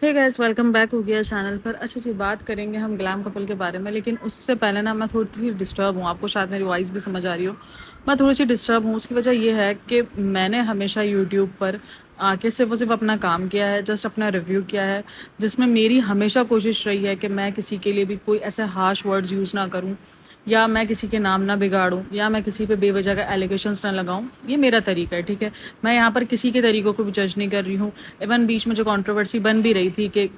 Hey guys, welcome back हो गया channel पर। अच्छा जी, बात करेंगे हम ग्लैम कपल के बारे में, लेकिन उससे पहले ना मैं थोड़ी सी डिस्टर्ब हूँ। आपको शायद मेरी वॉइस भी समझ आ रही हो। मैं थोड़ी सी डिस्टर्ब हूँ। उसकी वजह ये है कि मैंने हमेशा यूट्यूब पर आके सिर्फ और सिर्फ अपना काम किया है, जस्ट अपना रिव्यू किया है, जिसमें मेरी हमेशा कोशिश रही है कि मैं किसी के लिए भी कोई ऐसे हार्श वर्ड्स यूज़ ना करूँ, या मैं किसी के नाम ना बिगाड़ूं, या मैं किसी पे बेवजह का एलिगेशंस ना लगाऊं। ये मेरा तरीका है, ठीक है। मैं यहाँ पर किसी के तरीकों को भी जज नहीं कर रही हूँ। इवन बीच में जो कंट्रोवर्सी बन भी रही थी कि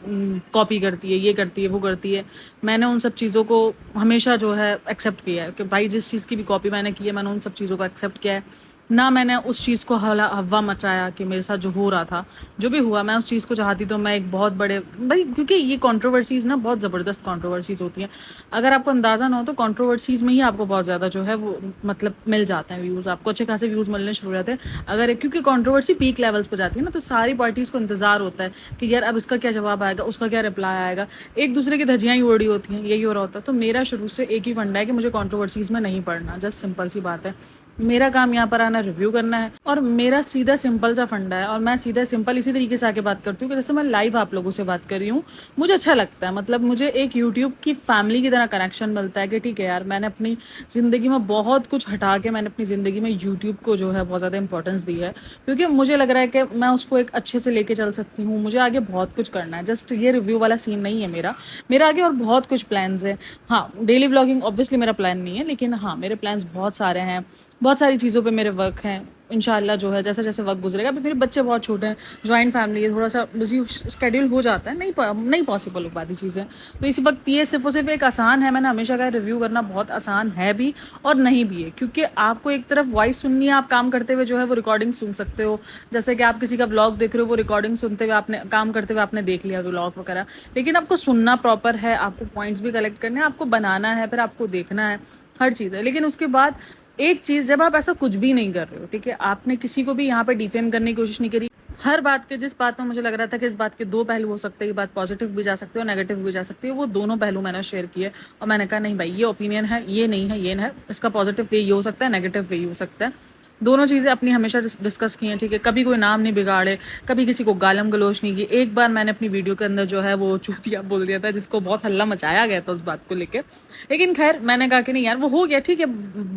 कॉपी करती है, ये करती है, वो करती है, मैंने उन सब चीज़ों को हमेशा जो है एक्सेप्ट किया है कि भाई जिस चीज़ की भी कॉपी मैंने की है, मैंने उन सब चीज़ों को एक्सेप्ट किया है। ना मैंने उस चीज़ को हवा मचाया कि मेरे साथ जो हो रहा था, जो भी हुआ, मैं उस चीज़ को चाहती तो मैं एक बहुत बड़े भाई, क्योंकि ये कंट्रोवर्सीज ना बहुत ज़बरदस्त कंट्रोवर्सीज होती हैं। अगर आपको अंदाज़ा ना हो तो कंट्रोवर्सीज में ही आपको बहुत ज़्यादा जो है वो मतलब मिल जाते हैं व्यूज़, आपको अच्छे खासे व्यूज़ मिलने शुरू हो जाते हैं। अगर क्योंकि कंट्रोवर्सी पीक लेवल्स पर जाती है ना, तो सारी पार्टीज़ को इंतजार होता है कि यार अब इसका क्या जवाब आएगा, उसका क्या रिप्लाई आएगा। एक दूसरे की धज्जियाँ ही उड़ी होती हैं, यही हो रहा होता है। तो मेरा शुरू से एक ही फंडा है कि मुझे कंट्रोवर्सीज में नहीं पढ़ना। जस्ट सिंपल सी बात है। मेरा काम यहाँ पर आना रिव्यू करना है, और मेरा सीधा सिंपल सा फंडा है। और मैं सीधा सिंपल इसी तरीके से आके बात करती हूँ कि जैसे मैं लाइव आप लोगों से बात कर रही हूँ, मुझे अच्छा लगता है। मतलब मुझे एक यूट्यूब की फैमिली की तरह कनेक्शन मिलता है कि ठीक है यार, मैंने अपनी ज़िंदगी में बहुत कुछ हटा के मैंने अपनी ज़िंदगी में यूट्यूब को जो है बहुत ज़्यादा इंपॉर्टेंस दी है, क्योंकि मुझे लग रहा है कि मैं उसको एक अच्छे से लेके चल सकती हूँ। मुझे आगे बहुत कुछ करना है, जस्ट ये रिव्यू वाला सीन नहीं है मेरा। मेरा आगे और बहुत कुछ प्लान्स है। हाँ, डेली व्लॉगिंग ऑब्वियसली मेरा प्लान नहीं है, लेकिन हाँ, मेरे प्लान्स बहुत सारे हैं। बहुत सारी चीज़ों पे मेरे वर्क हैं। इंशाल्लाह जो है जैसे जैसे वक्त गुजरेगा। अभी मेरे बच्चे बहुत छोटे हैं, जॉइंट फैमिली है, थोड़ा सा बिजी स्केड्यूल हो जाता है, नहीं पॉसिबल हो पाती चीज़ें। तो इस वक्त ये सिर्फ और सिर्फ एक आसान है। मैंने हमेशा कहा रिव्यू करना बहुत आसान है भी और नहीं भी है, क्योंकि आपको एक तरफ वॉइस सुननी है, आप काम करते हुए जो है वो रिकॉर्डिंग सुन सकते हो। जैसे कि आप किसी का व्लॉग देख रहे हो, वो रिकॉर्डिंग सुनते हुए आपने काम करते हुए आपने देख लिया व्लॉग वगैरह। लेकिन आपको सुनना प्रॉपर है, आपको पॉइंट्स भी कलेक्ट करने हैं, आपको बनाना है, फिर आपको देखना है, हर चीज़ है। लेकिन उसके बाद एक चीज़, जब आप ऐसा कुछ भी नहीं कर रहे हो, ठीक है, आपने किसी को भी यहाँ पर डिफेम करने की कोशिश नहीं करी। हर बात के, जिस बात में मुझे लग रहा था कि इस बात के दो पहलू हो सकते हैं, ये बात पॉजिटिव भी जा सकती है और नेगेटिव भी जा सकती है, वो दोनों पहलू मैंने शेयर किए। और मैंने कहा नहीं भाई, ये ओपिनियन है, ये नहीं है, ये है, इसका पॉजिटिव वे ये हो सकता है, नेगेटिव वे हो सकता है। दोनों चीज़ें अपनी हमेशा डिस्कस की हैं, ठीक है। कभी कोई नाम नहीं बिगाड़े, कभी किसी को गालम गलोच नहीं की। एक बार मैंने अपनी वीडियो के अंदर जो है वो चूतिया बोल दिया था, जिसको बहुत हल्ला मचाया गया था उस बात को लेकर। लेकिन खैर, मैंने कहा कि नहीं यार, वो हो गया, ठीक है,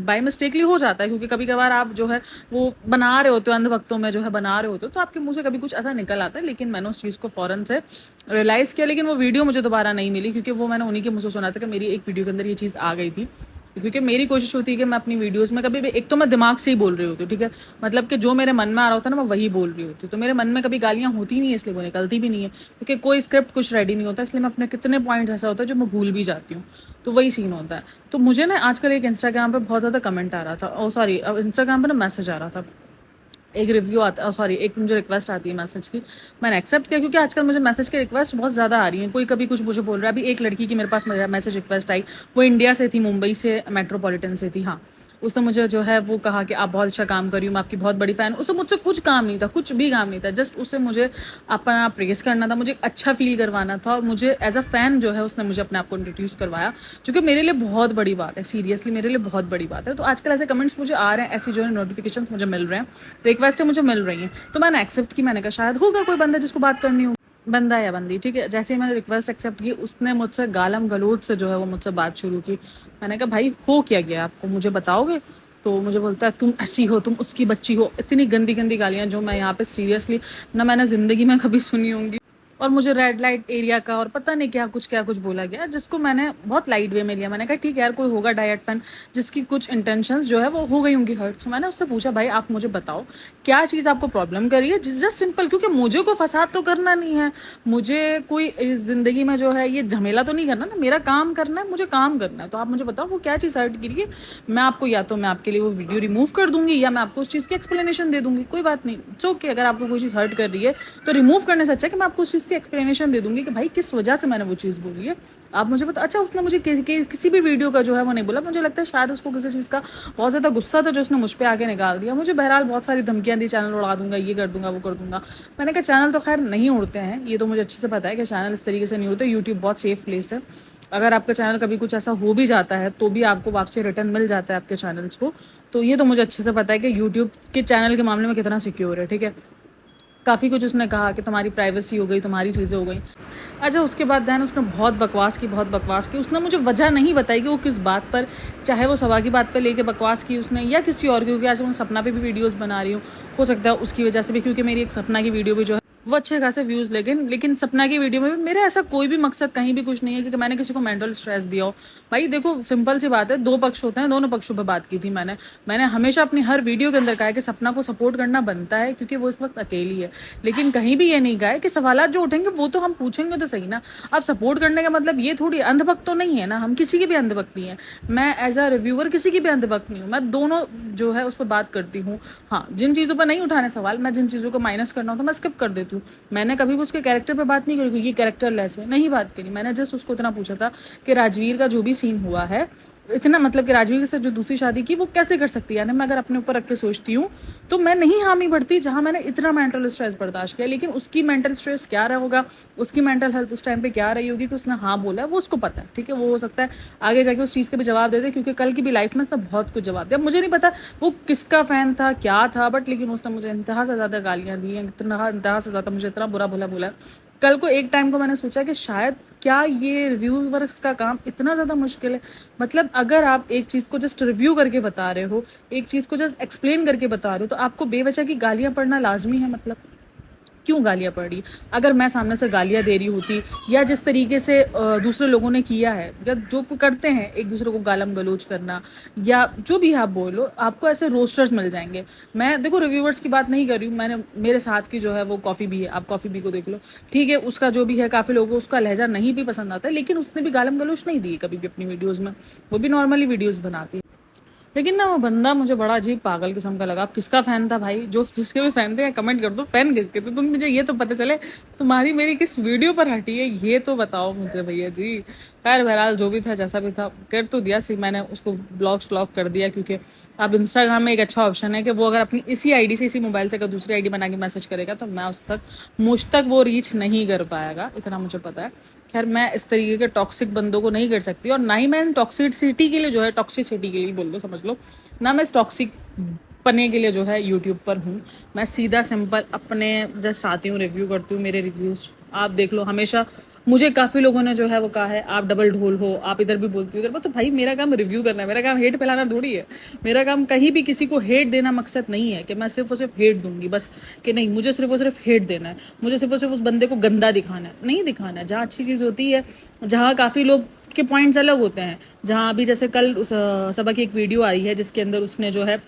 बाय मिस्टेकली हो जाता है, क्योंकि कभी कभार आप जो है वो बना रहे होते हो, अंध वक्तों में जो है बना रहे होते हो, तो आपके मुंह से कभी कुछ ऐसा निकल आता है। लेकिन मैंने उस चीज़ को फौरन से रियलाइज़ किया। लेकिन वो वीडियो मुझे दोबारा नहीं मिली, क्योंकि वो मैंने उन्हीं के मुँह से सुना था कि मेरी एक वीडियो के अंदर ये चीज़ आ गई थी। क्योंकि मेरी कोशिश होती है कि मैं अपनी वीडियोस में कभी भी, एक तो मैं दिमाग से ही बोल रही होती हूँ, ठीक है, मतलब कि जो मेरे मन में आ रहा होता है ना, मैं वही बोल रही होती हूँ। तो मेरे मन में कभी गालियाँ होती नहीं है, इसलिए वो निकलती भी नहीं है, क्योंकि कोई स्क्रिप्ट कुछ रेडी नहीं होता। इसलिए मैं अपने कितने पॉइंट्स ऐसा होता है जो मैं भूल भी जाती हूँ, तो वही सीन होता है। तो मुझे ना आजकल एक इंस्टाग्राम पर बहुत ज़्यादा कमेंट आ रहा था, ओ सॉरी, अब इंस्टाग्राम पर ना मैसेज आ रहा था, एक रिव्यू आता, सॉरी, एक मुझे रिक्वेस्ट आती है मैसेज की। मैंने एक्सेप्ट किया, क्योंकि आजकल मुझे मैसेज की रिक्वेस्ट बहुत ज़्यादा आ रही है। कोई कभी कुछ मुझे बोल रहा है। अभी एक लड़की की मेरे पास मैसेज रिक्वेस्ट आई, वो इंडिया से थी, मुंबई से, मेट्रोपॉलिटन से थी। हाँ, उसने मुझे जो है वो कहा कि आप बहुत अच्छा काम कर रही हूँ, मैं आपकी बहुत बड़ी फ़ैन। उससे मुझसे कुछ काम नहीं था, कुछ भी काम नहीं था, जस्ट उसे मुझे अपना प्रेस करना था, मुझे अच्छा फील करवाना था। और मुझे एज अ फ़ैन जो है उसने मुझे अपने आप को इंट्रोड्यूस करवाया, जो कि मेरे लिए बहुत बड़ी बात है, सीरियसली मेरे लिए बहुत बड़ी बात है। तो आजकल ऐसे कमेंट्स मुझे आ रहे हैं, ऐसी जो है नोटिफिकेशन मुझे मिल रहे हैं, रिक्वेस्टें मुझे मिल रही हैं। तो मैंने एक्सेप्ट की। मैंने कहा शायद होगा कोई बंदा जिसको बात करनी हो, बंदा या बंदी, ठीक है। जैसे ही मैंने रिक्वेस्ट एक्सेप्ट की, उसने मुझसे गालम गलोच से जो है वो मुझसे बात शुरू की। मैंने कहा भाई, हो क्या गया आपको, मुझे बताओगे। तो मुझे बोलता है तुम ऐसी हो, तुम उसकी बच्ची हो। इतनी गंदी गंदी गालियाँ जो मैं यहाँ पे सीरियसली ना मैंने ज़िंदगी में कभी सुनी होंगी। और मुझे रेड लाइट एरिया का और पता नहीं क्या कुछ बोला गया, जिसको मैंने बहुत लाइट वे में लिया। मैंने कहा ठीक है यार, कोई होगा डाइट फैन जिसकी कुछ इंटेंशंस जो है वो हो गई होंगी हर्ट। मैंने उससे पूछा भाई आप मुझे बताओ क्या चीज़ आपको प्रॉब्लम कर रही है, जस्ट सिंपल, क्योंकि मुझे कोई फसाद तो करना नहीं है, मुझे कोई इस जिंदगी में जो है ये झमेला तो नहीं करना ना, मेरा काम करना है, मुझे काम करना है। तो आप मुझे बताओ वो क्या चीज़ हर्ट की है। मैं आपको, या तो मैं आपके लिए वो वीडियो रिमूव कर दूंगी, या मैं आपको उस चीज़ की एक्सप्लेनेशन दे दूंगी, कोई बात नहीं, इट्स ओके। अगर आपको कोई चीज़ हर्ट कर रही है तो रिमूव करने से अच्छा है कि मैं आपको उस चीज़ की एक्सप्लेनेशन दे दूंगी कि भाई किस वजह से मैंने वो चीज़ बोली है, आप मुझे बताओ। अच्छा, उसने मुझे किसी भी वीडियो का जो है वो नहीं बोला। मुझे लगता है शायद उसको किसी चीज़ का बहुत ज़्यादा गुस्सा था जो उसने मुझ पर आके निकाल दिया। मुझे बहरहाल बहुत सारी धमकियाँ दी, चैनल उड़ा दूंगा, ये कर दूंगा, वो कर दूंगा। मैंने कहा चैनल तो खैर नहीं उड़ते हैं, ये तो मुझे अच्छे से पता है कि चैनल इस तरीके से नहीं होते। यूट्यूब बहुत सेफ प्लेस है। अगर आपका चैनल कभी कुछ ऐसा हो भी जाता है तो भी आपको वापसी रिटर्न मिल जाता है आपके चैनल्स को। तो ये तो मुझे अच्छे से पता है कि यूट्यूब के चैनल के मामले में कितना सिक्योर है, ठीक है। काफ़ी कुछ उसने कहा कि तुम्हारी प्राइवेसी हो गई, तुम्हारी चीज़ें हो गई। अच्छा, उसके बाद दैन उसने बहुत बकवास की। उसने मुझे वजह नहीं बताई कि वो किस बात पर, चाहे वो सवा की बात पर लेके बकवास की उसने या किसी और की, क्योंकि आज मैं सपना पे भी वीडियोस बना रही हूँ, हो सकता है उसकी वजह से भी, क्योंकि मेरी एक सपना की वीडियो भी जो है वो अच्छे खासे व्यूज़, लेकिन सपना की वीडियो में भी मेरा ऐसा कोई भी मकसद कहीं भी कुछ नहीं है कि मैंने किसी को मेंटल स्ट्रेस दिया हो। भाई देखो, सिंपल सी बात है, दो पक्ष होते हैं, दोनों पक्षों पर बात की थी मैंने हमेशा अपनी हर वीडियो के अंदर कहा है कि सपना को सपोर्ट करना बनता है, क्योंकि वो इस वक्त अकेली है। लेकिन कहीं भी ये नहीं कहा है कि सवालात जो उठेंगे वो तो हम पूछेंगे तो सही ना। अब सपोर्ट करने का मतलब ये थोड़ी, अंधभक्त तो नहीं है ना, हम किसी की भी अंधभक्त नहीं है। मैं एज अ रिव्यूअर किसी की भी अंधभक्त नहीं हूँ, मैं दोनों जो है उस पर बात करती हूँ। हाँ, जिन चीज़ों पर नहीं उठाने सवाल, मैं जिन चीज़ों को माइनस करना होता है मैं स्किप कर देती हूँ। मैंने कभी भी उसके कैरेक्टर पे बात नहीं करी, ये कैरेक्टर लेस है, नहीं बात करी। मैंने जस्ट उसको इतना पूछा था कि राजवीर का जो भी सीन हुआ है, इतना मतलब कि राजवीर से जो दूसरी शादी की वो कैसे कर सकती है, यानी मैं अगर अपने ऊपर रख के सोचती हूँ तो मैं नहीं हामी भरती जहाँ मैंने इतना मेंटल स्ट्रेस बर्दाश्त किया। लेकिन उसकी मेंटल स्ट्रेस क्या रहा होगा, उसकी मेंटल हेल्थ उस टाइम पे क्या रही होगी कि उसने हाँ बोला है, वो उसको पता है। ठीक है, वो हो सकता है आगे जाके उस चीज़ का भी जवाब दे दे, क्योंकि कल की भी लाइफ में उसने बहुत कुछ जवाब दिया। मुझे नहीं पता वो किसका फ़ैन था, क्या था, बट लेकिन उसने मुझे इंतहा से ज़्यादा गालियाँ दी हैं, इंतहा से ज़्यादा मुझे इतना बुरा भला बोला। कल को एक टाइम को मैंने सोचा कि शायद क्या ये रिव्यूवर्स का काम इतना ज़्यादा मुश्किल है। मतलब अगर आप एक चीज़ को जस्ट रिव्यू करके बता रहे हो, एक चीज़ को जस्ट एक्सप्लेन करके बता रहे हो, तो आपको बेवजह की गालियाँ पड़ना लाजमी है। मतलब क्यों गालियाँ पड़ी? अगर मैं सामने से गालियाँ दे रही होती, या जिस तरीके से दूसरे लोगों ने किया है, या जो करते हैं एक दूसरे को गालम गलोच करना, या जो भी आप बोलो, आपको ऐसे रोस्टर्स मिल जाएंगे। मैं देखो रिव्यूवर्स की बात नहीं कर रही हूँ, मैंने मेरे साथ की जो है वो कॉफ़ी भी है, आप कॉफ़ी भी को देख लो, ठीक है, उसका जो भी है, काफ़ी लोगों को उसका लहजा नहीं भी पसंद आता है, लेकिन उसने भी गालम गलोच नहीं दी कभी भी अपनी वीडियोज़ में, वो भी नॉर्मली वीडियोज़ बनाती है। लेकिन ना वो बंदा मुझे बड़ा अजीब पागल किस्म का लगा। आप किसका फ़ैन था भाई? जो जिसके भी फ़ैन थे कमेंट कर दो, फ़ैन किसके थे तुम, मुझे ये तो पता चले। तुम्हारी मेरी किस वीडियो पर हटी है ये तो बताओ मुझे भैया जी। खैर बहरहाल जो भी था जैसा भी था, कर तो दिया सी मैंने उसको, ब्लॉक कर दिया, क्योंकि अब इंस्टाग्राम में एक अच्छा ऑप्शन है कि वो अगर अपनी इसी आईडी से, इसी मोबाइल से अगर दूसरी आईडी बना के मैसेज करेगा तो मैं मुझ तक वो रीच नहीं कर पाएगा, इतना मुझे पता है। खैर मैं इस तरीके के टॉक्सिक बंदों को नहीं कर सकती, और ना ही मैं टॉक्सिसिटी के लिए जो है, टॉक्सिसिटी के लिए बोल लो, समझ लो ना, मैं इस टॉक्सिक पने के लिए जो है यूट्यूब पर हूँ। मैं सीधा सिंपल अपने जस्ट आती हूँ, रिव्यू करती हूँ, मेरे रिव्यूज़ आप देख लो। हमेशा मुझे काफ़ी लोगों ने जो है वो कहा है आप डबल ढोल हो, आप इधर भी बोलती हो उधर, तो भाई मेरा काम रिव्यू करना है, मेरा काम हेट फैलाना थोड़ी है। मेरा काम कहीं भी किसी को हेट देना मकसद नहीं है कि मैं सिर्फ और सिर्फ हेट दूंगी बस, कि नहीं मुझे सिर्फ और सिर्फ हेट देना है, मुझे सिर्फ और सिर्फ उस बंदे को गंदा दिखाना है, नहीं दिखाना है। जहाँ अच्छी चीज़ होती है, जहाँ काफ़ी लोग के पॉइंट्स अलग होते हैं, जहाँ अभी जैसे कल उस सबा की एक वीडियो आई है जिसके अंदर उसने जो है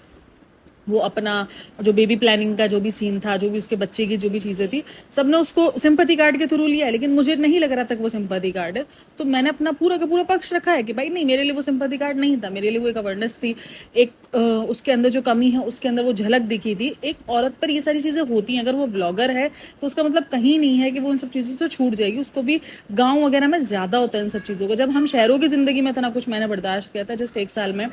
वो अपना जो बेबी प्लानिंग का जो भी सीन था, जो भी उसके बच्चे की जो भी चीज़ें थी, सबने उसको सिंपैथी कार्ड के थ्रू लिया है, लेकिन मुझे नहीं लग रहा था कि वो सिंपैथी कार्ड है। तो मैंने अपना पूरा का पूरा पक्ष रखा है कि भाई नहीं, मेरे लिए वो सिंपैथी कार्ड नहीं था, मेरे लिए वो एक अवेयरनेस थी, एक उसके अंदर जो कमी है उसके अंदर वो झलक दिखी थी। एक औरत पर ये सारी चीज़ें होती हैं, अगर वो व्लॉगर है तो उसका मतलब कहीं नहीं है कि वो इन सब चीज़ों से छूट जाएगी। उसको भी गाँव वगैरह में ज़्यादा होता है इन सब चीज़ों का। जब हम शहरों की ज़िंदगी में इतना कुछ मैंने बर्दाश्त किया था जस्ट 1 साल में,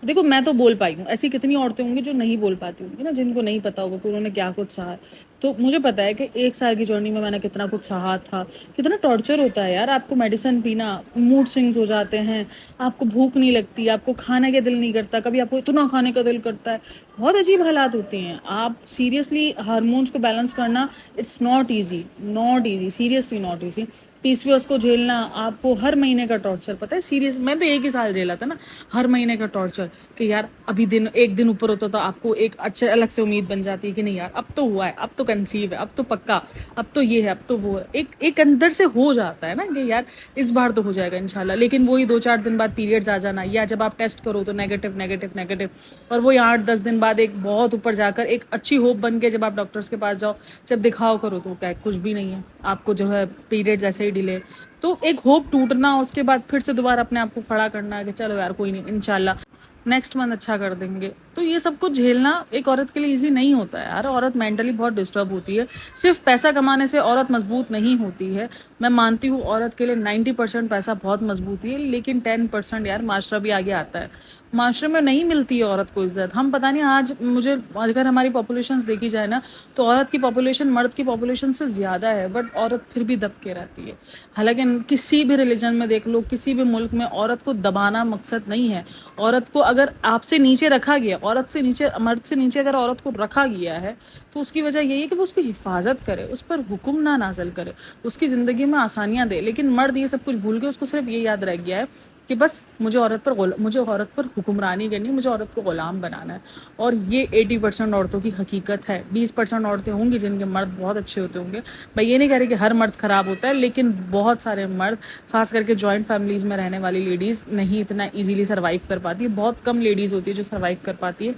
देखो मैं तो बोल पाई हूँ, ऐसी कितनी औरतें होंगी जो नहीं बोल पाती होंगी ना, जिनको नहीं पता होगा कि उन्होंने क्या कुछ सहा है। तो मुझे पता है कि 1 साल की जर्नी में मैंने कितना कुछ सहा था। कितना टॉर्चर होता है यार, आपको मेडिसिन पीना, मूड स्विंग्स हो जाते हैं, आपको भूख नहीं लगती, आपको खाने का दिल नहीं करता, कभी आपको इतना खाने का दिल करता है, बहुत अजीब हालात होते हैं। आप सीरियसली हार्मोन्स को बैलेंस करना, it's not easy, not easy, seriously not easy. PCOS को झेलना, आपको हर महीने का टॉर्चर, पता है सीरियस, मैं तो 1 ही साल झेला था ना, हर महीने का टॉर्चर, कि यार अभी एक दिन ऊपर होता तो आपको एक अच्छे अलग से उम्मीद बन जाती है कि नहीं यार अब तो हुआ है, अब तो कंसीव है, अब तो पक्का, अब तो ये है, अब तो वो है, एक अंदर से हो जाता है ना कि यार इस बार तो हो जाएगा इंशाल्लाह। लेकिन वही 2-4 दिन बाद पीरियड्स आ जाना, या जब आप टेस्ट करो तो नेगेटिव नेगेटिव नेगेटिव, और वो 8-10 दिन बाद एक बहुत ऊपर जाकर एक अच्छी होप बन के जब आप डॉक्टर्स के पास जाओ, जब दिखाओ करो तो क्या कुछ भी नहीं है, आपको जो है पीरियड्स ऐसे ही डिले। तो एक होप टूटना, उसके बाद फिर से दोबारा अपने आप को खड़ा करना कि चलो यार कोई नहीं, इंशाल्लाह नेक्स्ट मंथ अच्छा कर देंगे। तो ये सब कुछ झेलना एक औरत के लिए इजी नहीं होता है यार, औरत मेंटली बहुत डिस्टर्ब होती है। सिर्फ पैसा कमाने से औरत मजबूत नहीं होती है। मैं मानती हूँ औरत के लिए 90% पैसा बहुत मजबूती है, लेकिन 10% यार माशरा भी आगे आता है। माशरे में नहीं मिलती है औरत को इज्जत। हम पता नहीं, आज मुझे अगर हमारी पॉपुलेशन देखी जाए ना, तो औरत की पॉपुलेशन मर्द की पॉपुलेशन से ज़्यादा है, बट औरत फिर भी दब के रहती है। हालांकि किसी भी रिलीजन में देख लो, किसी भी मुल्क में औरत को दबाना मकसद नहीं है। औरत को अगर अगर आपसे नीचे रखा गया, औरत से नीचे, मर्द से नीचे अगर औरत को रखा गया है, तो उसकी वजह यही है कि वो उसकी हिफाजत करे, उस पर हुक्म ना नाज़िल करे, उसकी ज़िंदगी में आसानियाँ दे। लेकिन मर्द ये सब कुछ भूल के उसको सिर्फ ये याद रह गया है कि बस मुझे औरत पर हुक्मरानी करनी है, मुझे औरत को ग़ुलाम बनाना है। और ये 80% औरतों की हकीकत है। 20% औरतें होंगी जिनके मर्द बहुत अच्छे होते होंगे। मैं ये नहीं कह रही कि हर मर्द ख़राब होता है, लेकिन बहुत सारे मर्द, खास करके जॉइंट फैमिलीज़ में रहने वाली लेडीज़ नहीं इतना ईजिली सर्वाइव कर पाती है। बहुत कम लेडीज़ होती है जो सर्वाइव कर पाती है,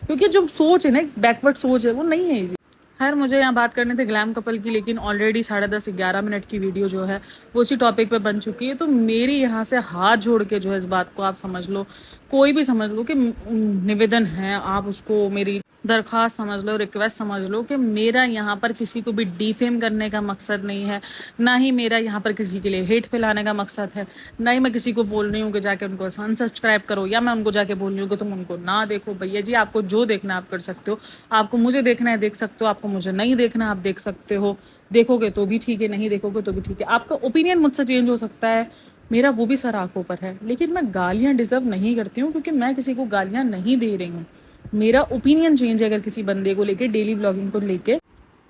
क्योंकि जो सोच है ना, बैकवर्ड सोच है, वो नहीं है ईजी। खैर, मुझे यहाँ बात करने थे ग्लैम कपल की, लेकिन ऑलरेडी 10:30-11 मिनट की वीडियो जो है वो उसी टॉपिक पे बन चुकी है। तो मेरी यहाँ से हाथ जोड़ के जो है, इस बात को आप समझ लो, कोई भी समझ लो कि निवेदन है, आप उसको मेरी दरख्वास्त समझ लो, रिक्वेस्ट समझ लो कि मेरा यहाँ पर किसी को भी डिफेम करने का मकसद नहीं है, ना ही मेरा यहाँ पर किसी के लिए हेट फैलाने का मकसद है, ना ही मैं किसी को बोल रही हूँ कि जाके उनको अनसब्सक्राइब करो, या मैं उनको जाके बोल रही हूँ कि तुम उनको ना देखो। भैया जी, आपको जो देखना आप कर सकते हो, आपको मुझे देखना है देख सकते हो, आपको मुझे नहीं देखना आप देख सकते हो, देखोगे तो भी ठीक है, नहीं देखोगे तो भी ठीक है। आपका ओपिनियन मुझसे चेंज हो सकता है, मेरा वो भी सर आंखों पर है, लेकिन मैं गालियाँ डिजर्व नहीं करती हूँ, क्योंकि मैं किसी को गालियाँ नहीं दे रही हूँ। मेरा ओपिनियन चेंज है अगर किसी बंदे को लेके, डेली व्लॉगिंग को लेके,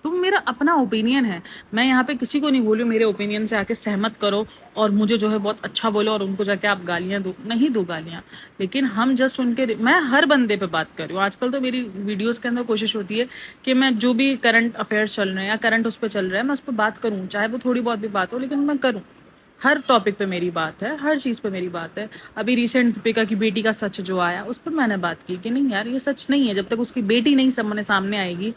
तो मेरा अपना ओपिनियन है। मैं यहाँ पे किसी को नहीं बोलूँ मेरे ओपिनियन से आके सहमत करो और मुझे जो है बहुत अच्छा बोलो और उनको जाके आप गालियाँ दो, नहीं दो गालियाँ। लेकिन हम जस्ट मैं हर बंदे पे बात कर रही हूँ। आजकल तो मेरी वीडियोस के अंदर कोशिश होती है कि मैं जो भी करंट अफेयर्स चल रहे हैं या करंट उस पर चल रहा है, मैं उस पर बात करूँ, चाहे वो थोड़ी बहुत भी बात हो, लेकिन मैं करूँ। हर टॉपिक पे मेरी बात है, हर चीज़ पे मेरी बात है। अभी रिसेंट दीपिका की बेटी का सच जो आया, उस पर मैंने बात की कि नहीं यार, ये सच नहीं है। जब तक उसकी बेटी नहीं सामने आएगी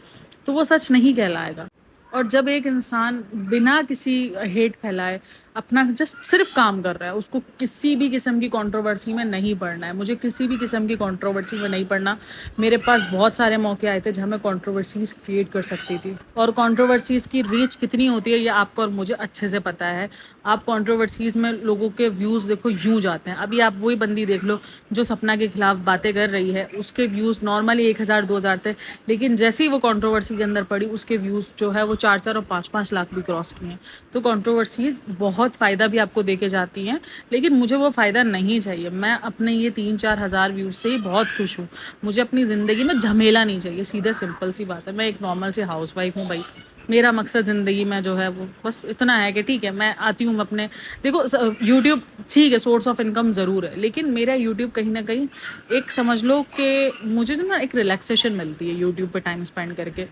तो वो सच नहीं कहलाएगा। और जब एक इंसान बिना किसी हेट फैलाए अपना जस्ट सिर्फ काम कर रहा है, उसको किसी भी किस्म की कंट्रोवर्सी में नहीं पड़ना है। मुझे किसी भी किस्म की कंट्रोवर्सी में नहीं पड़ना। मेरे पास बहुत सारे मौके आए थे जहाँ मैं कंट्रोवर्सीज क्रिएट कर सकती थी, और कंट्रोवर्सीज की रीच कितनी होती है ये आपको और मुझे अच्छे से पता है। आप कंट्रोवर्सीज में लोगों के व्यूज़ देखो यूं जाते हैं। अभी आप वही बंदी देख लो जो सपना के खिलाफ बातें कर रही है, उसके व्यूज़ नॉर्मली 1000-2000 थे, लेकिन जैसे ही वो कंट्रोवर्सी के अंदर पड़ी, उसके व्यूज़ जो है वो 4-4 और 5-5 लाख भी क्रॉस किए हैं। तो कंट्रोवर्सीज बहुत फ़ायदा भी आपको दे के जाती हैं, लेकिन मुझे वो फ़ायदा नहीं चाहिए। मैं अपने ये 3-4 हज़ार व्यूज़ से ही बहुत खुश हूँ। मुझे अपनी ज़िंदगी में झमेला नहीं चाहिए, सीधा सिंपल सी बात है। मैं एक नॉर्मल सी हाउसवाइफ हूँ भाई। मेरा मकसद ज़िंदगी में जो है वो बस इतना है कि ठीक है, मैं आती हूँ अपने, देखो यूट्यूब ठीक है, सोर्स ऑफ इनकम ज़रूर है, लेकिन मेरा यूट्यूब कहीं ना कहीं एक समझ लो कि मुझे ना एक रिलैक्सेशन मिलती है यूट्यूब पे टाइम स्पेंड करके।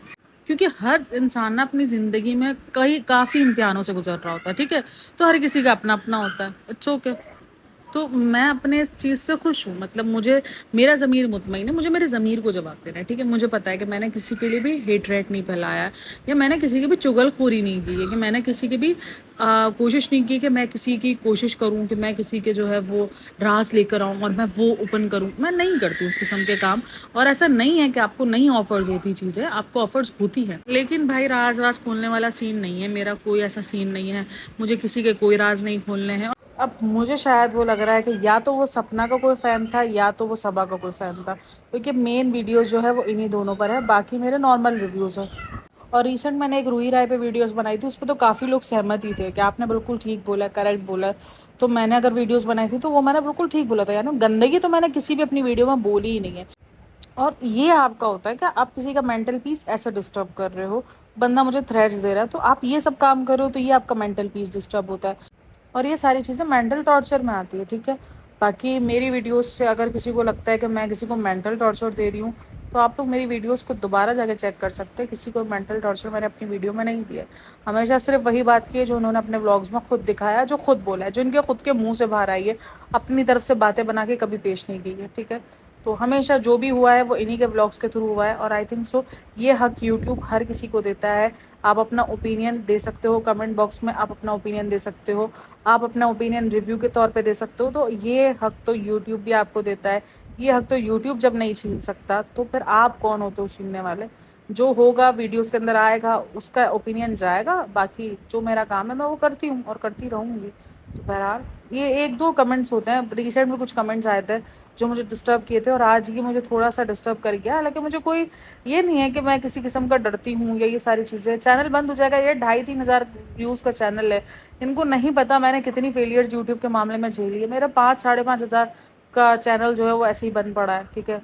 क्योंकि हर इंसान ना अपनी ज़िंदगी में काफ़ी इम्तिहानों से गुजर रहा होता है, ठीक है, तो हर किसी का अपना अपना होता है, इट्स ओके। तो मैं अपने इस चीज़ से खुश हूँ। मतलब मुझे, मेरा ज़मीर मुतमईन है, मुझे मेरे ज़मीर को जवाब देना है, ठीक है। मुझे पता है कि मैंने किसी के लिए भी हेट रेट नहीं फैलाया, या मैंने किसी की भी चुगलखोरी नहीं की है, कि मैंने किसी की भी कोशिश नहीं की कि मैं किसी की कोशिश करूँ कि मैं किसी के जो है वो राज लेकर आऊँ और मैं वो ओपन करूँ। मैं नहीं करती उस किस्म के काम। और ऐसा नहीं है कि आपको नहीं ऑफर्स होती चीज़ें, आपको ऑफर्स होती है, लेकिन भाई राज वाज खोलने वाला सीन नहीं है मेरा, कोई ऐसा सीन नहीं है। मुझे किसी के कोई राज नहीं खोलने हैं। अब मुझे शायद वो लग रहा है कि या तो वो सपना का कोई फ़ैन था, या तो वो सबा का कोई फ़ैन था, क्योंकि मेन वीडियोस जो है वो इन्हीं दोनों पर है, बाकी मेरे नॉर्मल रिव्यूज़ हैं। और रिसेंट मैंने एक रूही राय पे वीडियोस बनाई थी, उस पर तो काफ़ी लोग सहमत ही थे कि आपने बिल्कुल ठीक बोला, करेक्ट बोला। तो मैंने अगर वीडियोस बनाई थी तो वो मैंने बिल्कुल ठीक बोला था, यानी गंदगी तो मैंने किसी भी अपनी वीडियो में बोली ही नहीं है। और ये आपका होता है कि आप किसी का मेंटल पीस ऐसे डिस्टर्ब कर रहे हो, बंदा मुझे थ्रेट्स दे रहा है, तो आप ये सब काम कर रहे हो, तो ये आपका मेंटल पीस डिस्टर्ब होता है। और ये सारी चीज़ें मेंटल टॉर्चर में आती है, ठीक है। बाकी मेरी वीडियोस से अगर किसी को लगता है कि मैं किसी को मेंटल टॉर्चर दे रही हूँ, तो आप लोग मेरी वीडियोस को दोबारा जाके चेक कर सकते हैं। किसी को मेंटल टॉर्चर मैंने अपनी वीडियो में नहीं दिया। हमेशा सिर्फ वही बात की है जो उन्होंने अपने व्लॉग्स में खुद दिखाया, जो खुद बोला है, जो इनके खुद के मुंह से बाहर आई है, अपनी तरफ से बातें बना के कभी पेश नहीं की है, ठीक है। तो हमेशा जो भी हुआ है वो इन्हीं के व्लॉग्स के थ्रू हुआ है, और आई थिंक सो ये हक यूट्यूब हर किसी को देता है। आप अपना ओपिनियन दे सकते हो, कमेंट बॉक्स में आप अपना ओपिनियन दे सकते हो, आप अपना ओपिनियन रिव्यू के तौर पे दे सकते हो। तो ये हक तो यूट्यूब भी आपको देता है। ये हक तो यूट्यूब जब नहीं छीन सकता, तो फिर आप कौन होते हो छीनने वाले। जो होगा वीडियोस के अंदर आएगा, उसका ओपिनियन जाएगा। बाकी जो मेरा काम है मैं वो करती हूँ और करती रहूँगी। तो बहरहाल ये 1-2 कमेंट्स होते हैं, रिसेंट में कुछ कमेंट्स आए थे जो मुझे डिस्टर्ब किए थे, और आज ये मुझे थोड़ा सा डिस्टर्ब कर गया। हालांकि मुझे कोई ये नहीं है कि मैं किसी किस्म का डरती हूँ या ये सारी चीज़ें। चैनल बंद हो जाएगा, ये 2,500-3 हज़ार व्यूज़ का चैनल है। इनको नहीं पता मैंने कितनी फेलियर्स यूट्यूब के मामले में झेली है। मेरा 5-5.5 हज़ार का चैनल जो है वो ऐसे ही बंद पड़ा है, ठीक है।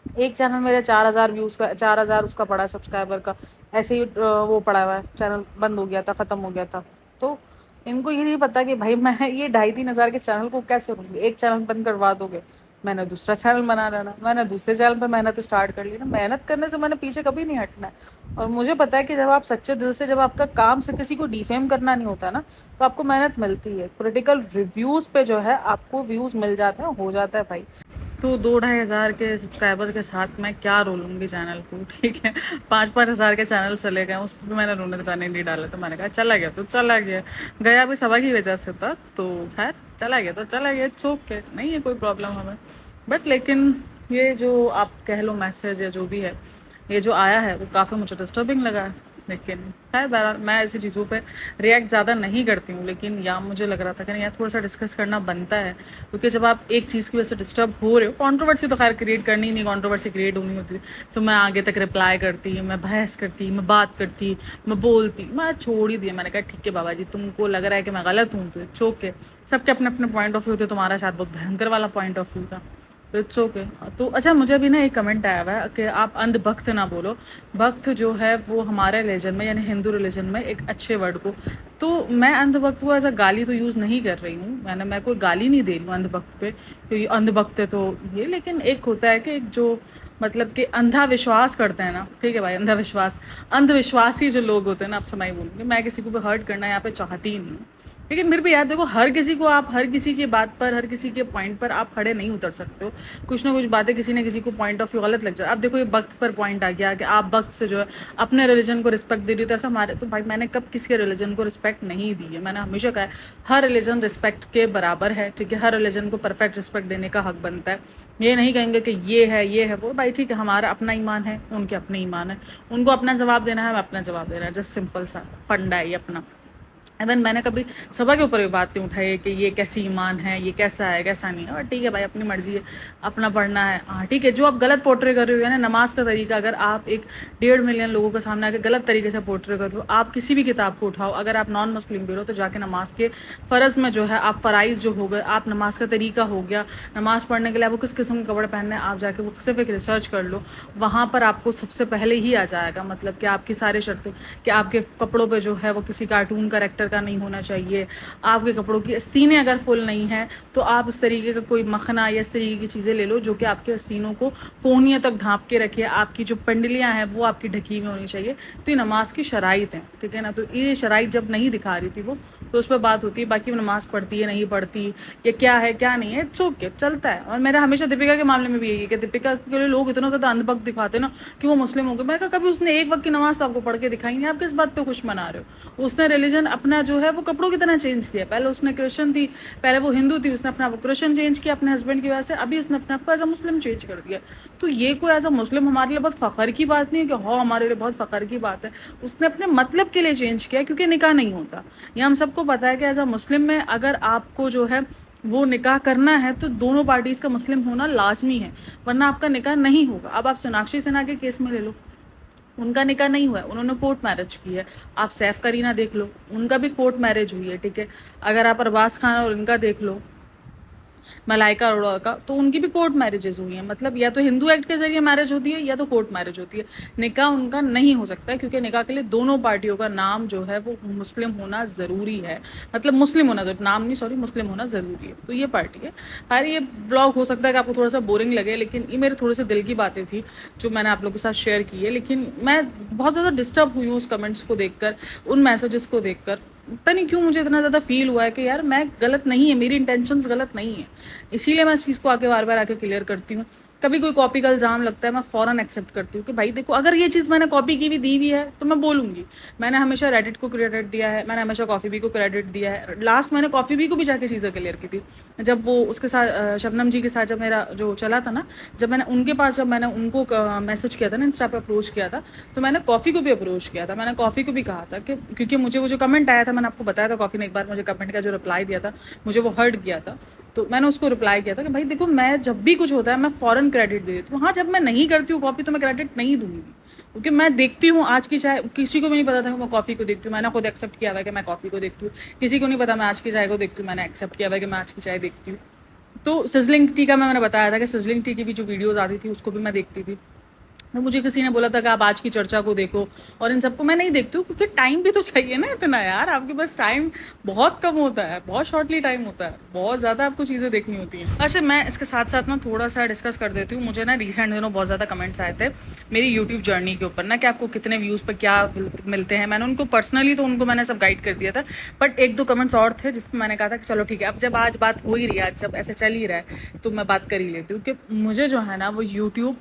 एक चैनल मेरे 4,000 व्यूज़ का, 4,000 उसका पड़ा है सब्सक्राइबर का, ऐसे ही वो पड़ा हुआ है, चैनल बंद हो गया था, ख़त्म हो गया था। तो इनको ये नहीं पता कि भाई मैं ये 2,500-3,000 के चैनल को कैसे रोकूंगी। एक चैनल बंद करवा दोगे, मैंने दूसरा चैनल बना लेना, मैंने दूसरे चैनल पे मेहनत स्टार्ट कर ली ना। मेहनत करने से मैंने पीछे कभी नहीं हटना है। और मुझे पता है कि जब आप सच्चे दिल से, जब आपका काम से किसी को डिफेम करना नहीं होता ना, तो आपको मेहनत मिलती है। क्रिटिकल रिव्यूज़ पे जो है आपको व्यूज़ मिल जाते हैं, हो जाता है भाई। तो 2-2.5 हज़ार के सब्सक्राइबर के साथ मैं क्या रोलूंगी चैनल को, ठीक है। 5-5 हज़ार के चैनल चले गए, उस पर मैंने रोने धोने नहीं डाला। तो मैंने कहा चला गया तो चला गया, गया भी सभा की वजह से था, तो खैर चला गया तो चला गया, छोक के नहीं है कोई प्रॉब्लम हमें। बट लेकिन ये जो आप कह लो मैसेज या जो भी है, ये जो आया है वो काफ़ी मुझे डिस्टर्बिंग लगा है। लेकिन खैर मैं ऐसी चीज़ों पे रिएक्ट ज़्यादा नहीं करती हूँ, लेकिन या मुझे लग रहा था कि नहीं यार थोड़ा सा डिस्कस करना बनता है। क्योंकि जब आप एक चीज़ की वजह से डिस्टर्ब हो रहे हो, कंट्रोवर्सी तो खैर क्रिएट करनी ही नहीं, कंट्रोवर्सी क्रिएट होनी होती तो मैं आगे तक रिप्लाई करती, मैं बहस करती, मैं बात करती, मैं बोलती। मैं छोड़ ही दिया, मैंने कहा ठीक है बाबा जी, तुमको लग रहा है कि मैं गलत हूँ तो इट्स ओके। सबके अपने अपने पॉइंट ऑफ व्यू थे, तुम्हारा शायद बहुत भयंकर वाला पॉइंट ऑफ व्यू था, तो इट्स ओके। तो अच्छा, मुझे अभी ना एक कमेंट आया हुआ है कि आप अंधभक्त ना बोलो। भक्त जो है वो हमारे रिलीजन में, यानी हिंदू रिलीजन में, एक अच्छे वर्ड को, तो मैं अंधभक्त को एज अ गाली तो यूज़ नहीं कर रही हूँ। मैं कोई गाली नहीं दे रही हूँ अंधभक्त पे, क्योंकि अंधभक्त है तो ये। लेकिन एक होता है कि एक जो मतलब कि अंधा विश्वास करते हैं ना, ठीक है भाई, अंधविश्वासी जो लोग होते हैं ना, आप समय बोलूँगी, मैं किसी को भी हर्ट करना यहाँ पे चाहती ही नहीं हूँ। लेकिन फिर भी यार देखो, हर किसी को आप हर किसी की बात पर, हर किसी के पॉइंट पर आप खड़े नहीं उतर सकते हो। कुछ ना कुछ बातें किसी न किसी को पॉइंट ऑफ व्यू गलत लग जाता है। अब देखो ये वक्त पर पॉइंट आ गया कि आप वक्त से जो है अपने रिलीजन को रिस्पेक्ट दे रही हो, तो ऐसा हमारे, तो भाई मैंने कब किसी के रिलीजन को रिस्पेक्ट नहीं दी है। मैंने हमेशा कहा है हर रिलीजन रिस्पेक्ट के बराबर है, ठीक है। हर रिलीजन को परफेक्ट रिस्पेक्ट देने का हक बनता है। ये नहीं कहेंगे कि ये है वो, भाई ठीक है, हमारा अपना ईमान है, उनके अपने ईमान है, उनको अपना जवाब देना है, हमें अपना जवाब देना है। जस्ट सिंपल सा फंडा है ये अपना। इवन मैंने कभी सभा के ऊपर भी बातें उठाई कि ये कैसी ईमान है, ये कैसा है, कैसा नहीं है। और ठीक है भाई, अपनी मर्जी है, अपना पढ़ना है। हाँ ठीक है, जो आप गलत पोर्ट्रे कर रहे हो, यानी नमाज का तरीका, अगर आप एक 1.5 मिलियन लोगों के सामने आके गलत तरीके से पोर्ट्रे कर रहे हो, आप किसी भी किताब को उठाओ, अगर आप नॉन मुस्लिम भी हो तो जाके नमाज के फ़र्ज़ में जो है आप फ़राइज़ जो हो गए, आप नमाज का तरीका हो गया, नमाज पढ़ने के लिए आपको किस किस्म के कपड़े पहनने हैं, आप जाके वो सिर्फ एक रिसर्च कर लो, वहाँ पर आपको सबसे पहले ही आ जाएगा। मतलब कि आपकी सारी शर्तें, कि आपके कपड़ों पे जो है वो किसी कार्टून कैरेक्टर का नहीं होना चाहिए, आपके कपड़ों की आस्तीनें अगर फुल नहीं है तो आप इस तरीके का कोई मखना या इस तरीके की चीज़ें ले लो जो कि आपके आस्तीनों को कोहनियों तक ढांप के रखे। आपकी जो पंडलियाँ हैं वो आपकी ढकी हुई होनी चाहिए। तो ये नमाज की शराइत हैं, ठीक है ना। तो ये शराइत जब नहीं दिखा रही थी वो, तो उस पर बात होती है। बाकी वो नमाज पढ़ती है नहीं पढ़ती, या क्या है क्या नहीं है, इट्स ओके, चलता है। और मेरा हमेशा दीपिका के मामले में भी यही है कि दीपिका के लिए लोग इतना ज़्यादा अंधभक्त दिखाते हैं ना कि वो मुस्लिम हो गए। मैंने कहा कभी उसने एक वक्त की नमाज तो आपको पढ़ के दिखाई नहीं, आप किस बात पे खुश मना रहे हो। उसने रिलीजन अपना जो है वो कपड़ों की तरह चेंज किया। पहले उसने क्रिश्चियन थी, पहले वो हिंदू थी, उसने अपना आप क्रिश्चियन चेंज किया अपने हस्बैंड की वजह से, अभी उसने अपने आप को एज अ मुस्लिम चेंज कर दिया। तो ये कोई एज अ मुस्लिम हमारे लिए बहुत फ़ख्र की बात नहीं है कि हाँ हमारे लिए बहुत फ़ख्र की बात है। उसने अपने मतलब के लिए चेंज किया, क्योंकि निकाह नहीं होता। ये हम सबको पता है कि एज अ मुस्लिम में अगर आपको जो है वो निकाह करना है तो दोनों पार्टीज़ का मुस्लिम होना लाजमी है, वरना आपका निकाह नहीं होगा। अब आप सोनाक्षी सिन्हा के केस में ले लो, उनका निकाह नहीं हुआ है, उन्होंने कोर्ट मैरिज की है। आप सैफ करीना देख लो, उनका भी कोर्ट मैरिज हुई है, ठीक है। अगर आप अरबाज खान और इनका देख लो, मलाइका अरोड़ा का, तो उनकी भी कोर्ट मैरिजेस हुई हैं। मतलब या तो हिंदू एक्ट के जरिए मैरिज होती है या तो कोर्ट मैरिज होती है। निकाह उनका नहीं हो सकता है, क्योंकि निकाह के लिए दोनों पार्टियों का नाम जो है वो मुस्लिम होना ज़रूरी है। मतलब मुस्लिम होना जरूरी, नाम नहीं सॉरी, मुस्लिम होना ज़रूरी है। तो ये पार्टी है। यार ये ब्लॉग हो सकता है कि आपको थोड़ा सा बोरिंग लगे, लेकिन ये मेरे थोड़े से दिल की बातें थी जो मैंने आप लोगों के साथ शेयर की है। लेकिन मैं बहुत ज़्यादा डिस्टर्ब हुई हूँ उस कमेंट्स को देखकर, उन मैसेजेस को देखकर। पता नहीं क्यों मुझे इतना ज़्यादा फील हुआ है कि यार मैं गलत नहीं है, मेरी इंटेंशंस गलत नहीं है। इसीलिए मैं इस चीज़ को आके बार बार आके क्लियर करती हूँ। कभी कोई कॉपी का इल्ज़ाम लगता है, मैं फ़ौरन एक्सेप्ट करती हूँ कि भाई देखो, अगर ये चीज़ मैंने कॉपी की भी दी हुई है तो मैं बोलूँगी। मैंने हमेशा रेडिट को क्रेडिट दिया है, मैंने हमेशा कॉफ़ी बी को क्रेडिट दिया है। लास्ट मैंने कॉफ़ी बी को भी जाके चीज़ें क्लियर की थी, जब वो उसके साथ शबनम जी के साथ जब मेरा जो चला था ना, जब मैंने उनके पास, जब मैंने उनको मैसेज किया था ना, इंस्टा पर अप्रोच किया था, तो मैंने कॉफ़ी को भी अप्रोच किया था। मैंने कॉफ़ी को भी कहा था कि क्योंकि मुझे वो जो कमेंट आया था, मैंने आपको बताया था, कॉफ़ी ने एक बार मुझे कमेंट का जो रिप्लाई दिया था, मुझे वो हर्ट किया था। तो मैंने उसको रिप्लाई किया था कि भाई देखो, मैं जब भी कुछ होता है मैं फ़ौरन क्रेडिट दे देती हूँ। हाँ, जब मैं नहीं करती हूँ कॉपी तो मैं क्रेडिट नहीं दूंगी, क्योंकि मैं देखती हूँ आज की चाय, किसी को भी नहीं पता था कि मैं कॉफ़ी को देखती हूँ, मैंने खुद एक्सेप्ट किया हुआ है कि मैं कॉफ़ी को देखती हूँ। किसी को नहीं पता मैं आज की चाय को देखती हूँ, मैंने एक्सेप्ट किया हुआ है कि मैं आज की चाय देखती हूँ। तो सिजलिंग टी का मैंने बताया था कि सिजलिंग टी की भी जो वीडियोज़ आती थी उसको भी मैं देखती थी। तो मुझे किसी ने बोला था कि आप आज की चर्चा को देखो, और इन सबको मैं नहीं देखती हूँ क्योंकि टाइम भी तो चाहिए ना इतना यार, आपके पास टाइम बहुत कम होता है, बहुत शॉर्टली टाइम होता है, बहुत ज़्यादा आपको चीज़ें देखनी होती हैं। अच्छा, मैं इसके साथ साथ ना थोड़ा सा डिस्कस कर देती हूँ। मुझे ना रिसेंट दिनों बहुत ज़्यादा कमेंट्स आए थे मेरी यूट्यूब जर्नी के ऊपर ना कि आपको कितने व्यूज़ पर क्या मिलते हैं। मैंने उनको पर्सनली तो उनको मैंने सब गाइड कर दिया था, बट एक दो कमेंट्स और थे जिसमें मैंने कहा था कि चलो ठीक है, अब जब आज बात हो ही रही है, आज जब ऐसे चल ही रहा है तो मैं बात कर ही लेती हूँ कि मुझे जो है ना वो यूट्यूब,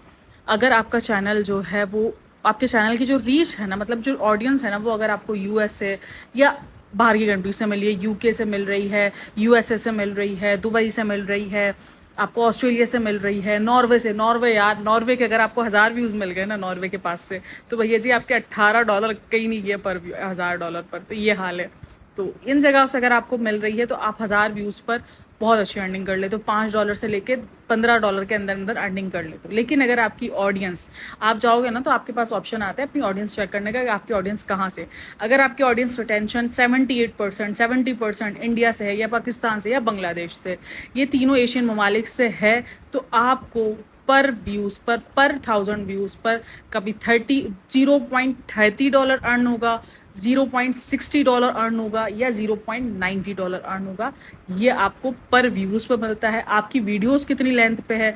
अगर आपका चैनल जो है वो, आपके चैनल की जो रीच है ना, मतलब जो ऑडियंस है ना, वो अगर आपको यूएस से या बाहर की कंट्री से मिल रही है, यूके से मिल रही है, यूएसए से मिल रही है, दुबई से मिल रही है, आपको ऑस्ट्रेलिया से मिल रही है, नॉर्वे से, नॉर्वे यार, नॉर्वे के अगर आपको 1000 व्यूज़ मिल गए ना नॉर्वे के पास से, तो भैया जी आपके $18 कहीं नहीं गए पर $1000 पर, तो ये हाल है। तो इन जगह से अगर आपको मिल रही है तो आप 1000 व्यूज़ पर बहुत अच्छी अर्निंग कर लेते हो, $5 से लेके $15 के अंदर अंदर अर्निंग कर लेते हो। लेकिन अगर आपकी ऑडियंस, आप जाओगे ना तो आपके पास ऑप्शन आता है अपनी ऑडियंस चेक करने का कि आपकी ऑडियंस कहाँ से। अगर आपकी ऑडियंस रिटेंशन 78%, 70% इंडिया से है या पाकिस्तान से या बांग्लादेश से, ये तीनों एशियन ममालिक से है, तो आपको पर व्यूज़ पर 1000 व्यूज़ पर कभी $0.30 अर्न होगा, $0.60 अर्न होगा या $0.90 अर्न होगा। ये आपको पर व्यूज़ पे मिलता है। आपकी वीडियोस कितनी लेंथ पे है,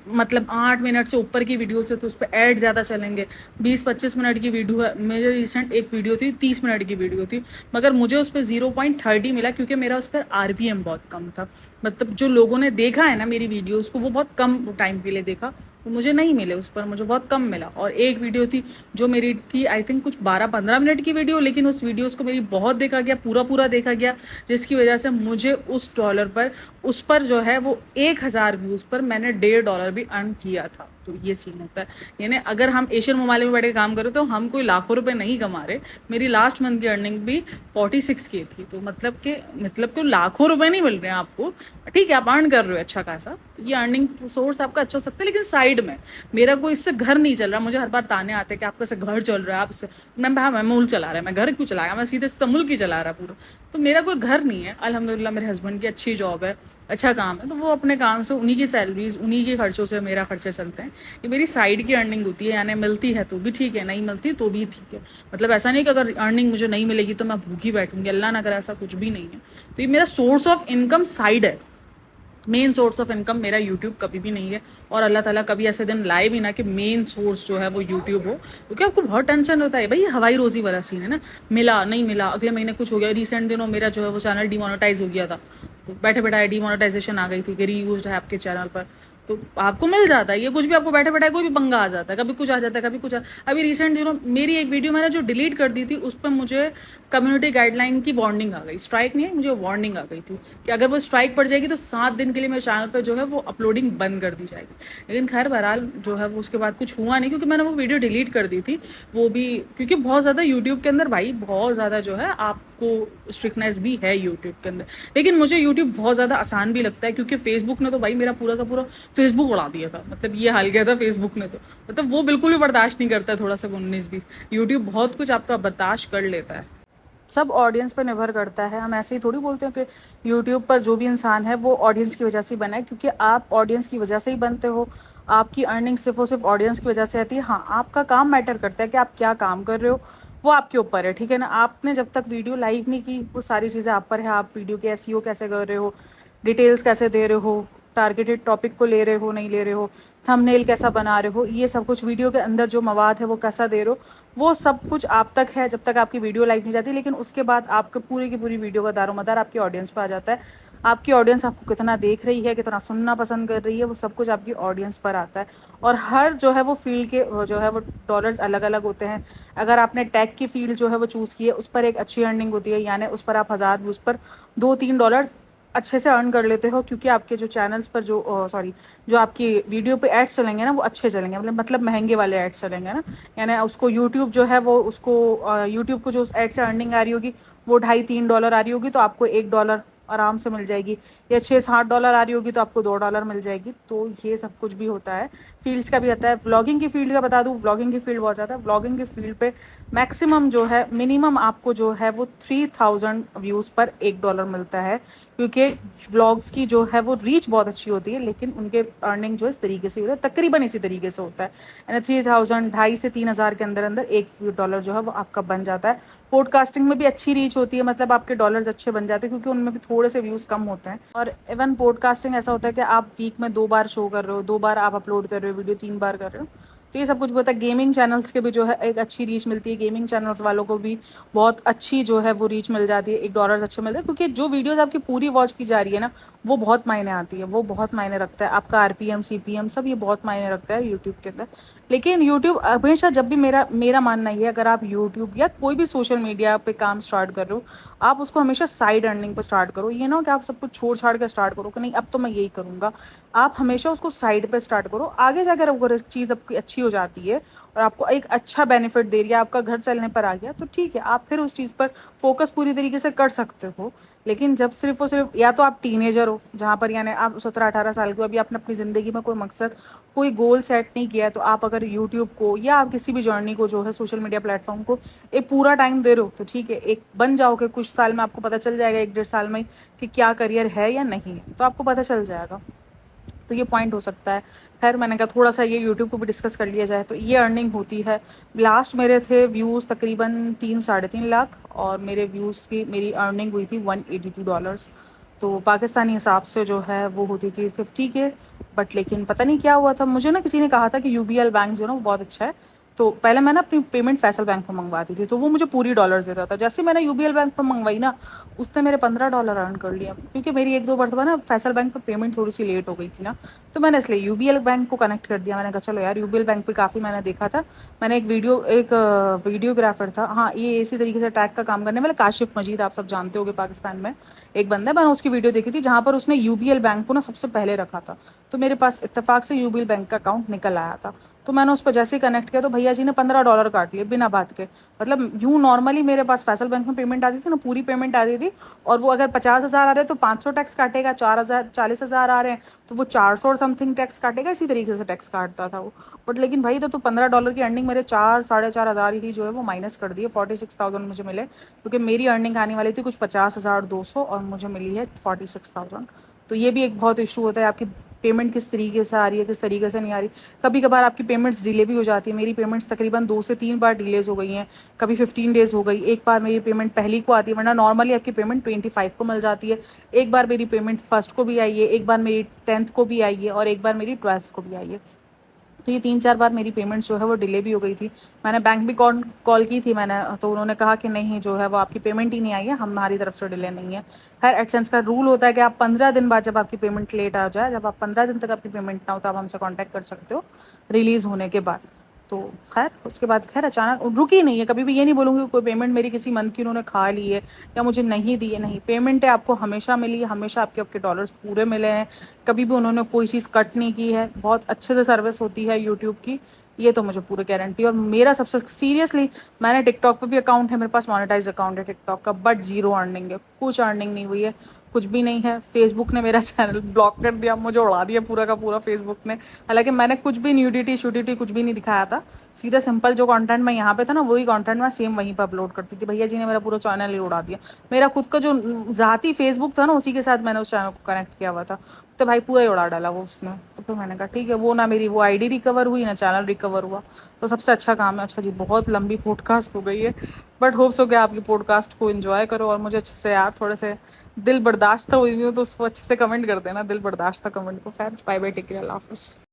मतलब 8 मिनट से ऊपर की वीडियोस है तो उस पर ऐड ज़्यादा चलेंगे। 20-25 मिनट की वीडियो है, मेरे रिसेंट एक वीडियो थी 30 मिनट की वीडियो थी, मगर मुझे उस पर 0.30 मिला क्योंकि मेरा उस पर RPM बहुत कम था। मतलब जो लोगों ने देखा है ना मेरी वीडियोस को, वो बहुत कम टाइम के लिए देखा, तो मुझे नहीं मिले उस पर, मुझे बहुत कम मिला। और एक वीडियो थी जो मेरी थी आई थिंक कुछ 12-15 मिनट की वीडियो, लेकिन उस वीडियोस को मेरी बहुत देखा गया, पूरा पूरा देखा गया, जिसकी वजह से मुझे उस डॉलर पर, उस पर जो है वो 1000 व्यूज़ पर मैंने $1.5 भी अर्न किया था। तो ये सीन होता है। यानी अगर हम एशियन ममालिक में बैठ के काम करें तो हम कोई लाखों रुपए नहीं कमा रहे। मेरी लास्ट मंथ की अर्निंग भी 46K थी, तो मतलब कि लाखों रुपए नहीं मिल रहे हैं आपको। ठीक है, आप अर्न कर रहे हो अच्छा खासा, तो ये अर्निंग सोर्स आपका अच्छा हो सकता है, लेकिन साइड में मेरा कोई इससे घर नहीं चल रहा। मुझे हर बार ताने आते हैं कि आपका इससे घर चल रहा है, आप इससे, मैं मुल्क चला रहा है, मैं घर क्यों चलाया, मैं सीधे सीधा मुल्क ही चला रहा पूरा। तो मेरा कोई घर नहीं है, अल्हम्दुलिल्लाह मेरे हस्बैंड की अच्छी जॉब है, अच्छा काम है, तो वो अपने काम से, उन्हीं की सैलरीज, उन्हीं के खर्चों से मेरा खर्चे चलते हैं। ये मेरी साइड की अर्निंग होती है, यानी मिलती है तो भी ठीक है, नहीं मिलती तो भी ठीक है। मतलब ऐसा नहीं कि अगर अर्निंग मुझे नहीं मिलेगी तो मैं भूखी बैठूंगी, अल्लाह ना करे, ऐसा कुछ भी नहीं है। तो ये मेरा सोर्स ऑफ इनकम साइड है, मेन सोर्स ऑफ इनकम मेरा यूट्यूब कभी भी नहीं है। और अल्लाह ताला कभी ऐसे दिन लाए भी ना कि मेन सोर्स जो है वो यूट्यूब हो, क्योंकि आपको बहुत टेंशन होता है भाई, हवाई रोजी वाला सीन है ना, मिला नहीं मिला, अगले महीने कुछ हो गया। रिसेंट दिनों मेरा जो है वो चैनल डिमोनेटाइज हो गया था, तो बैठे बैठे डिमोनेटाइजेशन आ गई थी कि रीयूज्ड है आपके चैनल पर, तो आपको मिल जाता है ये कुछ भी, आपको बैठे बैठे कोई भी पंगा आ जाता है, कभी कुछ आ जाता है, कभी कुछ अभी रिसेंट दिनों मेरी एक वीडियो मैंने जो डिलीट कर दी थी उस पर मुझे कम्युनिटी गाइडलाइन की वार्निंग आ गई, स्ट्राइक नहीं है, मुझे वार्निंग आ गई थी कि अगर वो स्ट्राइक पड़ जाएगी तो 7 दिन के लिए मेरे चैनल पर जो है वो अपलोडिंग बंद कर दी जाएगी। लेकिन खैर बहरहाल जो है वो उसके बाद कुछ हुआ नहीं, क्योंकि मैंने वो वीडियो डिलीट कर दी थी। वो भी क्योंकि बहुत ज़्यादा यूट्यूब के अंदर भाई, बहुत ज़्यादा जो है आपको स्ट्रिक्टनेस भी है यूट्यूब के अंदर। लेकिन मुझे यूट्यूब बहुत ज़्यादा आसान भी लगता है, क्योंकि फेसबुक ने तो भाई मेरा पूरा का पूरा फेसबुक उड़ा दिया था। मतलब ये हाल गया था फेसबुक ने, तो मतलब वो बिल्कुल भी बर्दाश्त नहीं करता है थोड़ा सा 19-20। यूट्यूब बहुत कुछ आपका बर्दाश्त कर लेता है। सब ऑडियंस पर निर्भर करता है। हम ऐसे ही थोड़ी बोलते हैं कि यूट्यूब पर जो भी इंसान है वो ऑडियंस की वजह से ही बना है, क्योंकि आप ऑडियंस की वजह से ही बनते हो। आपकी अर्निंग सिर्फ और सिर्फ ऑडियंस की वजह से आती है। हाँ, आपका काम मैटर करता है कि आप क्या काम कर रहे हो, वो आपके ऊपर है, ठीक है ना। आपने जब तक वीडियो लाइव नहीं की, वो सारी चीज़ें आप पर है। आप वीडियो के एसईओ कैसे कर रहे हो, डिटेल्स कैसे दे रहे हो, टारगेटेड टॉपिक को ले रहे हो नहीं ले रहे हो, थंबनेल कैसा बना रहे हो, ये सब कुछ वीडियो के अंदर जो मवाद है वो कैसा दे रहे हो, वो सब कुछ आप तक है जब तक आपकी वीडियो लाइव नहीं जाती। लेकिन उसके बाद आपके पूरी की पूरी वीडियो का दारोमदार आपकी ऑडियंस पर आ जाता है। आपकी ऑडियंस आपको कितना देख रही है, कितना सुनना पसंद कर रही है, वो सब कुछ आपकी ऑडियंस पर आता है। और हर जो है वो फील्ड के जो है वो डॉलर्स अलग अलग होते हैं। अगर आपने टैग की फील्ड जो है वो चूज़ की है, उस पर एक अच्छी अर्निंग होती है, यानी उस पर आप 1000 व्यूज़ पर $2-3 अच्छे से अर्न कर लेते हो, क्योंकि आपके जो चैनल्स पर जो आपकी वीडियो पे एड्स चलेंगे ना वो अच्छे चलेंगे, मतलब महंगे वाले एड्स चलेंगे ना। यानी उसको यूट्यूब जो है वो यूट्यूब को जो एड से अर्निंग आ रही होगी वो $2.5-3 आ रही होगी, तो आपको $1 आराम से मिल जाएगी, या $6-7 आ रही होगी तो आपको $2 मिल जाएगी। तो ये सब कुछ भी होता है। फील्ड्स का भी आता है। व्लॉगिंग की फील्ड का बता दूँ, व्लॉगिंग की फील्ड बहुत ज़्यादा है। व्लॉगिंग की फील्ड पे मैक्सिमम जो है, मिनिमम आपको जो है वो 3000 व्यूज़ पर $1 मिलता है, क्योंकि व्लॉग्स की जो है वो रीच बहुत अच्छी होती है, लेकिन उनके अर्निंग जो इस तरीके से होता है, तकरीबन इसी तरीके से होता है। यानी 3000, 2,500 से 3,000 के अंदर अंदर $1 जो है वो आपका बन जाता है। पॉडकास्टिंग में भी अच्छी रीच होती है, मतलब आपके डॉलर्स अच्छे बन जाते हैं, क्योंकि उनमें भी थोड़े से व्यूज़ कम होते हैं। और इवन पॉडकास्टिंग ऐसा होता है कि आप वीक में 2 बार शो कर रहे हो, 2 बार आप अपलोड कर रहे हो वीडियो, 3 बार कर रहे हो। तो ये सब कुछ होता है। गेमिंग चैनल्स के भी जो है एक अच्छी रीच मिलती है। गेमिंग चैनल्स वालों को भी बहुत अच्छी जो है वो रीच मिल जाती है, $1 अच्छे मिलते हैं, क्योंकि जो वीडियोस आपकी पूरी वॉच की जा रही है ना, वो बहुत मायने आती है, वो बहुत मायने रखता है। आपका आरपीएम, सीपीएम सब ये बहुत मायने रखता है यूट्यूब के अंदर। लेकिन यूट्यूब हमेशा, जब भी मेरा मेरा मानना ये है, अगर आप यूट्यूब या कोई भी सोशल मीडिया पे काम स्टार्ट कर रहे हो, आप उसको हमेशा साइड अर्निंग पर स्टार्ट करो। ये ना हो कि आप सब कुछ छोड़ छाड़ कर स्टार्ट करो कि नहीं अब तो मैं यही करूँगा। आप हमेशा उसको साइड पे स्टार्ट करो। आगे जाकर अगर चीज़ आपकी अच्छी हो जाती है और आपको एक अच्छा बेनिफिट दे रही है, आपका घर चलने पर आ गया, तो ठीक है, आप फिर उस चीज़ पर फोकस पूरी तरीके से कर सकते हो। लेकिन जब सिर्फ और सिर्फ, या तो आप टीनेजर हो जहाँ पर, यानी आप 17-18 साल के हो, अभी आपने अपनी ज़िंदगी में कोई मकसद, कोई गोल सेट नहीं किया है, तो आप अगर यूट्यूब को या आप किसी भी जर्नी को जो है सोशल मीडिया प्लेटफॉर्म को एक पूरा टाइम दे रहे हो, तो ठीक है, एक बन जाओगे। कुछ साल में आपको पता चल जाएगा, 1-1.5 साल में, कि क्या करियर है या नहीं है, तो आपको पता चल जाएगा। तो ये पॉइंट हो सकता है। खैर, मैंने कहा थोड़ा सा ये यूट्यूब को भी डिस्कस कर लिया जाए। तो ये अर्निंग होती है। लास्ट मेरे थे व्यूज़ तकरीबन 3-3.5 लाख, और मेरे व्यूज़ की मेरी अर्निंग हुई थी $182। तो पाकिस्तानी हिसाब से जो है वो होती थी 50K। बट लेकिन पता नहीं क्या हुआ था, मुझे ना किसी ने कहा था कि यूबीएल बैंक जो है ना वो बहुत अच्छा है। तो पहले मैं ना अपनी पेमेंट फैसल बैंक पर मंगवाती थी, तो वो मुझे पूरी डॉलर्स देता था। जैसे मैंने यूबीएल बैंक पर मंगवाई ना, उसने मेरे $15 अर्न कर लिया, क्योंकि मेरी 1-2 मरतबा ना फैसल बैंक पर पेमेंट थोड़ी सी लेट हो गई थी ना, तो मैंने इसलिए यूबीएल बैंक को कनेक्ट कर दिया। मैंने कहा चलो यार, यूबीएल बैंक पे काफ़ी मैंने देखा था। मैंने एक वीडियोग्राफर था, हाँ, ये इसी तरीके से टैग का काम करने वाला काशिफ मजीद, आप सब जानते होगे, पाकिस्तान में एक बंदा है। मैंने उसकी वीडियो देखी थी जहाँ पर उसने यूबीएल बैंक को ना सबसे पहले रखा था। तो मेरे पास इत्तेफाक से यूबीएल बैंक का अकाउंट निकल आया था। तो मैंने उस पर जैसे ही कनेक्ट किया, तो भैया जी ने $15 काट लिए बिना बात के। मतलब यूँ नॉर्मली मेरे पास फैसल बैंक में पेमेंट आती थी ना, पूरी पेमेंट आती थी, और वो अगर 50,000 आ रहे तो 500 टैक्स काटेगा, 4,000 40,000 आ रहे हैं तो वो 400 और समथिंग टैक्स काटेगा। इसी तरीके से टैक्स काटता था वो। बट लेकिन भाई, तो $15 की अर्निंग मेरे 4-4.5 हज़ार ही जो है वो माइनस कर दिए। 46,000 मुझे मिले, क्योंकि मेरी अर्निंग आने वाली थी कुछ 50,200, और मुझे मिली है 46,000। तो ये भी एक बहुत इशू होता है, आपकी पेमेंट किस तरीके से आ रही है, किस तरीके से नहीं आ रही। कभी कभार आपकी पेमेंट्स डिले भी हो जाती है। मेरी पेमेंट्स तकरीबन 2 से 3 बार डिलेज हो गई हैं। कभी 15 डेज़ हो गई, एक बार मेरी पेमेंट पहली को आती है, वरना नॉर्मली आपकी पेमेंट 25 को मिल जाती है। एक बार मेरी पेमेंट फर्स्ट को भी आई है, एक बार मेरी 10th को भी आई है, और एक बार मेरी 12th को भी आई है। तो ये 3-4 बार मेरी पेमेंट्स जो है वो डिले भी हो गई थी। मैंने बैंक भी कॉल की थी मैंने, तो उन्होंने कहा कि नहीं, जो है वो आपकी पेमेंट ही नहीं आई है, हमारी तरफ से डिले नहीं है। खैर, एडसेंस का रूल होता है कि आप 15 दिन बाद, जब आपकी पेमेंट लेट आ जाए, जब आप 15 दिन तक आपकी पेमेंट ना हो, तो आप हमसे कॉन्टैक्ट कर सकते हो रिलीज़ होने के बाद। तो खैर, उसके बाद खैर अचानक रुकी नहीं है। कभी भी ये नहीं बोलूँगी कोई पेमेंट मेरी किसी मंथ की उन्होंने खा ली है या मुझे नहीं दी है, नहीं, पेमेंट है आपको हमेशा मिली है, हमेशा आपके डॉलर्स पूरे मिले हैं। कभी भी उन्होंने कोई चीज़ कट नहीं की है। बहुत अच्छे से सर्विस होती है यूट्यूब की, ये तो मुझे पूरी गारंटी। और मेरा सबसे सीरियसली, मैंने टिकटॉक पे भी अकाउंट है, मेरे पास मोनेटाइज अकाउंट है टिकटॉक का, बट जीरो अर्निंग है, कुछ अर्निंग नहीं हुई है, कुछ भी नहीं है। फेसबुक ने मेरा चैनल ब्लॉक कर दिया, मुझे उड़ा दिया पूरा का पूरा फेसबुक ने। हालांकि मैंने कुछ भी न्यूडिटी शूडिटी कुछ भी नहीं दिखाया था। सीधा सिंपल जो कंटेंट मैं यहाँ पे था ना, वही कंटेंट मैं सेम वहीं पर अपलोड करती थी। भैया जी ने मेरा पूरा चैनल ही उड़ा दिया। मेरा खुद का जो ज़ाती फेसबुक था ना, उसी के साथ मैंने उस चैनल को कनेक्ट किया हुआ था, तो भाई पूरा ही उड़ा डाला वो उसने। तो फिर मैंने कहा ठीक है, वो ना मेरी वो आईडी रिकवर हुई, ना चैनल रिकवर हुआ, तो सबसे अच्छा काम है। अच्छा जी, बहुत लंबी पॉडकास्ट हो गई है, बट होप्स हो गया आपकी पॉडकास्ट को एंजॉय करो। और मुझे अच्छे से यार, थोड़े से दिल बर्दाश्त हुई हूँ, तो उसको अच्छे से कमेंट कर देना, दिल बर्दाश्त था कमेंट को। खैर, बाय बाय, टेक केयर, अल्लाह हाफिज़।